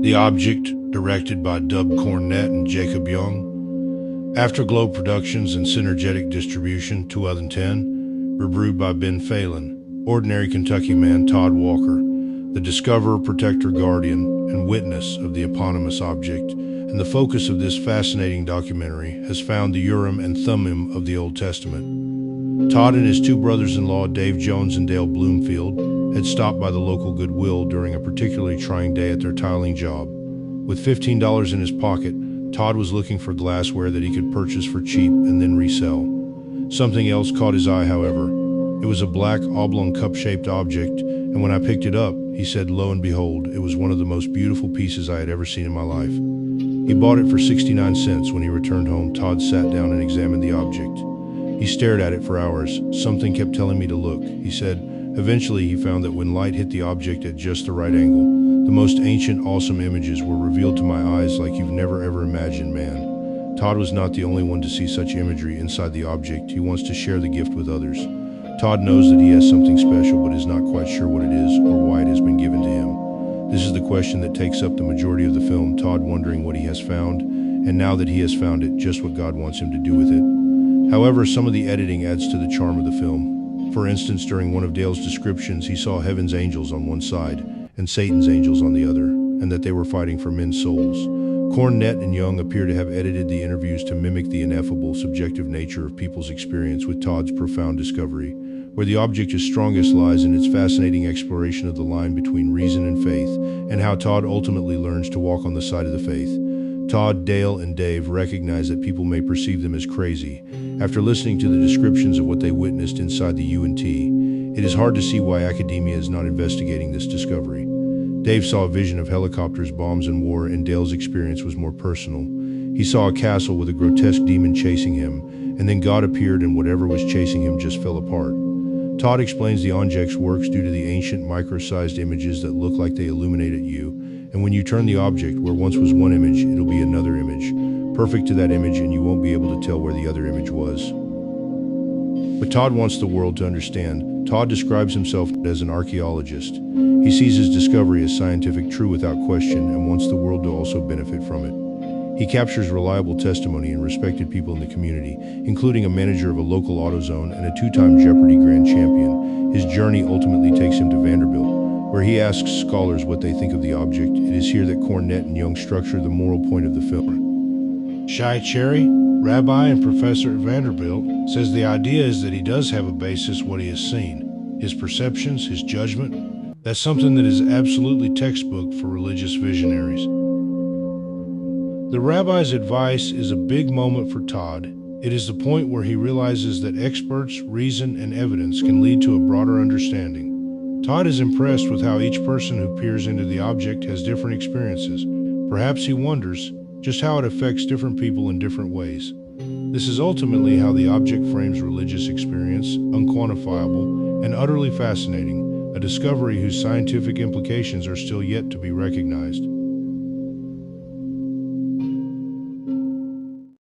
The Object, directed by Dub Cornett and Jacob Young. Afterglow Productions and Synergetic Distribution, 2010. Reviewed by Ben Phalen. Ordinary Kentucky man Todd Walker, the discoverer, protector, guardian, and witness of the eponymous object, and the focus of this fascinating documentary has found the Urim and Thummim of the Old Testament. Todd and his two brothers-in-law, Dave Jones and Dale Bloomfield, had stopped by the local Goodwill during a particularly trying day at their tiling job. With $15 in his pocket, Todd was looking for glassware that he could purchase for cheap and then resell. Something else caught his eye, however. It was a black, oblong, cup-shaped object, and when I picked it up, he said, lo and behold, it was one of the most beautiful pieces I had ever seen in my life. He bought it for 69 cents. When he returned home, Todd sat down and examined the object. He stared at it for hours. Something kept telling me to look, he said. Eventually, he found that when light hit the object at just the right angle, the most ancient, awesome images were revealed to my eyes like you've never ever imagined, man. Todd was not the only one to see such imagery inside the object. He wants to share the gift with others. Todd knows that he has something special, but is not quite sure what it is or why it has been given to him. This is the question that takes up the majority of the film, Todd wondering what he has found, and now that he has found it, just what God wants him to do with it. However, some of the editing adds to the charm of the film. For instance, during one of Dale's descriptions, he saw heaven's angels on one side and Satan's angels on the other, and that they were fighting for men's souls. Cornett and Young appear to have edited the interviews to mimic the ineffable, subjective nature of people's experience with Todd's profound discovery. Where the object is strongest lies in its fascinating exploration of the line between reason and faith, and how Todd ultimately learns to walk on the side of the faith. Todd, Dale, and Dave recognize that people may perceive them as crazy. After listening to the descriptions of what they witnessed inside the UNT, it is hard to see why academia is not investigating this discovery. Dave saw a vision of helicopters, bombs, and war, and Dale's experience was more personal. He saw a castle with a grotesque demon chasing him, and then God appeared and whatever was chasing him just fell apart. Todd explains the object's works due to the ancient micro-sized images that look like they illuminate at you, and when you turn the object, where once was one image, it'll be another image, perfect to that image, and you won't be able to tell where the other image was. But Todd wants the world to understand. Todd describes himself as an archaeologist. He sees his discovery as scientific true without question and wants the world to also benefit from it. He captures reliable testimony and respected people in the community, including a manager of a local AutoZone and a two-time Jeopardy grand champion. His journey ultimately takes him to Vanderbilt, where he asks scholars what they think of the object. It is here that Cornett and Young structure the moral point of the film. Shai Cherry, rabbi and professor at Vanderbilt, says the idea is that he does have a basis what he has seen. His perceptions, his judgment, that's something that is absolutely textbook for religious visionaries. The rabbi's advice is a big moment for Todd. It is the point where he realizes that experts, reason, and evidence can lead to a broader understanding. Todd is impressed with how each person who peers into the object has different experiences. Perhaps he wonders just how it affects different people in different ways. This is ultimately how the object frames religious experience, unquantifiable and utterly fascinating, a discovery whose scientific implications are still yet to be recognized.